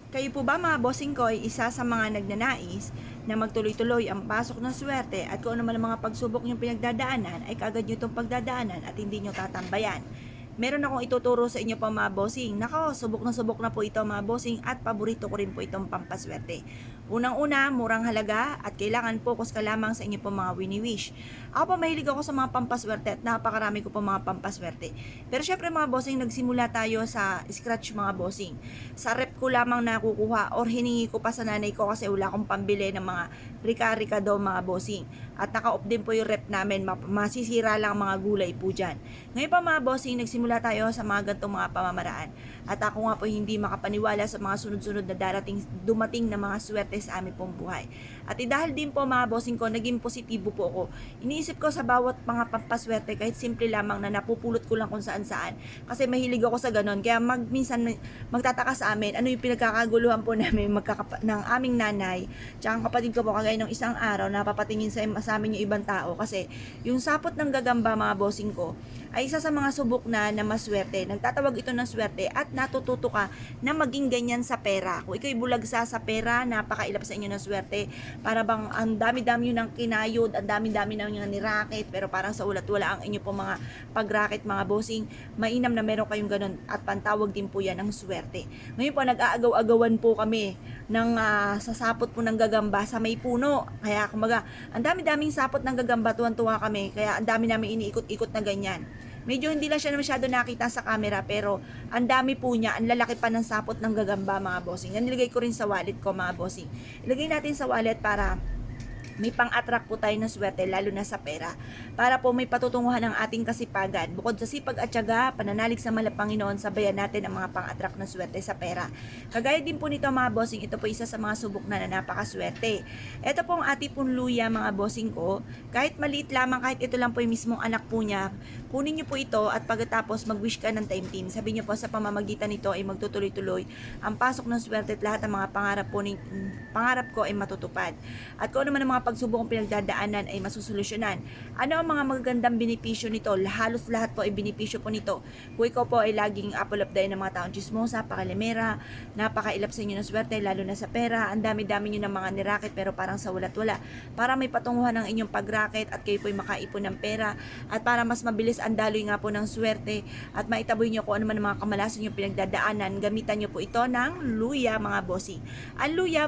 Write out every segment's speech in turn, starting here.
Kayo po ba mga bossing ko ay isa sa mga nagnanais na magtuloy-tuloy ang pasok ng swerte at kung ano man ang mga pagsubok niyong pinagdadaanan ay kaagad niyo itong pagdadaanan at hindi niyo tatambayan? Meron akong ituturo sa inyo pa mga bossing. Nako, subok na po ito mga bossing at paborito ko rin po itong pampaswerte. Unang-una, murang halaga at kailangan focus ka lamang sa inyo po mga wini-wish. Ako pa mahilig ako sa mga pampaswerte at napakarami ko po mga pampaswerte. Pero syempre mga bossing, nagsimula tayo sa scratch mga bossing. Sa rep ko lamang nakukuha or hiningi ko pa sa nanay ko kasi wala akong pambili ng mga rika-rika daw mga bossing. At naka-off din po yung rep namin, masisira lang mga gulay po dyan. Ngayon pa mga bossing, nagsimula tayo sa mga gantong mga pamamaraan. At ako nga po hindi makapaniwala sa mga sunod-sunod na dumating na mga swerte sa aming pong buhay. At dahil din po mga bossing ko, naging positibo po ako. Iniisip ko sa bawat mga pampaswerte, kahit simple lamang na napupulot ko lang kung saan-saan. Kasi mahilig ako sa ganon. Kaya minsan magtataka sa amin, ano yung pinagkakaguluhan po namin ng aming nanay. Tsaka kapatid ko po, kagaya ng isang araw, napapatingin sa amin yung ibang tao. Kasi yung sapot ng gagamba mga bossing ko, ay isa sa mga subok na maswerte. Nagtatawag ito ng swerte at natututo ka na maging ganyan sa pera. Kung ikaw'y bulagsa sa pera, napakailap sa inyo ng swerte. Para bang ang dami-dami nyo ng kinayod, ang dami-dami na nyo niraket, pero parang sa ulat wala ang inyo po mga pagraket mga bossing. Mainam na meron kayong ganun at pantawag din po yan ng swerte. Ngayon po, nag-aagaw-agawan po kami ng sasapot po ng gagamba sa may puno. Kaya kumbaga, ang dami-daming sapot ng gagamba, tuwan-tuwa kami. Kaya ang dami namin iniikot-ikot na ganyan. Medyo hindi lang siya masyado nakita sa camera pero ang dami po niya, ang lalaki pa ng sapot ng gagamba mga bossing. Yan nilagay ko rin sa wallet ko mga bossing. Ilagay natin sa wallet para may pang-attract po tayo ng swerte lalo na sa pera. Para po may patutunguhan ng ating kasipagan. Bukod sa sipag at tiyaga, pananalig sa mahal Panginoon, sabayan natin ang mga pang-attract ng swerte sa pera. Kagaya din po nito mga bossing, ito po isa sa mga subok na napakaswerte. Ito po ang ating pong luya mga bossing ko. Kahit maliit lamang, kahit ito lang po yung mismong anak po niya, kunin niyo po ito at pagkatapos mag-wish ka ng time team. Sabi niyo po sa pamamagitan nito ay magtutuloy-tuloy ang pasok ng swerte at lahat ng mga pangarap ko ay matutupad. At kung ano man ang mga pagsubok kong pinagdadaanan ay masusolusyonan. Ano ang mga magagandang benepisyo nito? Halos lahat po ay benepisyo po nito. Kung ikaw po ay laging apple of the eye ng mga taong chismosa, pakalimera, napakailap sa inyo ng swerte, lalo na sa pera, ang dami-dami nyo ng mga niraket pero parang sa walat-wala. Para may patunguhan ng inyong pagraket at kayo po ay makaipon ng pera at para mas mabilis ang daloy nga po ng swerte at maitaboy nyo kung ano man ang mga kamalasan nyo pinagdadaanan, gamitan nyo po ito ng luya mga bossing. Ang luya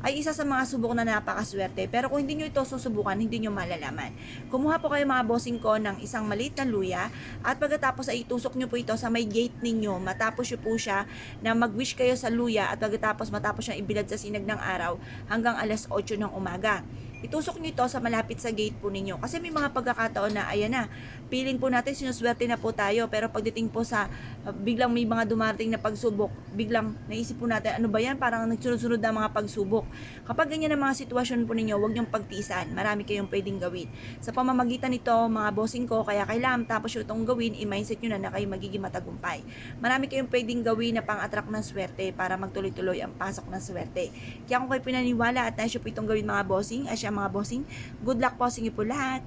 ay isa sa mga subok na napakaswerte. Pero kung hindi nyo ito susubukan, hindi nyo malalaman. Kumuha po kayo mga bossing ko ng isang maliit na luya at pagkatapos ay itusok nyo po ito sa may gate ninyo. Matapos nyo po siya na mag-wish kayo sa luya at pagkatapos matapos siya ibilad sa sinag ng araw hanggang alas 8 ng umaga. Itusok nyo ito sa malapit sa gate po ninyo. Kasi may mga pagkakataon na, ayan na, feeling po natin sinuswerte na po tayo. Pero pagdating po sa biglang may mga dumarating na pagsubok, biglang naisip po natin, ano ba yan? Parang nagsunod-sunod na mga pagsubok. Kapag ganyan ang mga sitwasyon po ninyo, huwag nyong pagtiisan. Marami kayong pwedeng gawin. Sa pamamagitan nito, mga bossing ko, kaya kailangan tapos yung itong gawin, i-mindset nyo na kayo magiging matagumpay. Marami kayong pwedeng gawin na pang-attract ng swerte para magtuloy-tuloy ang pasok ng swerte. Kaya kung kayo pinaniwala at naisyo po itong gawin mga bossing, mga bossing, good luck po sa inyo po lahat.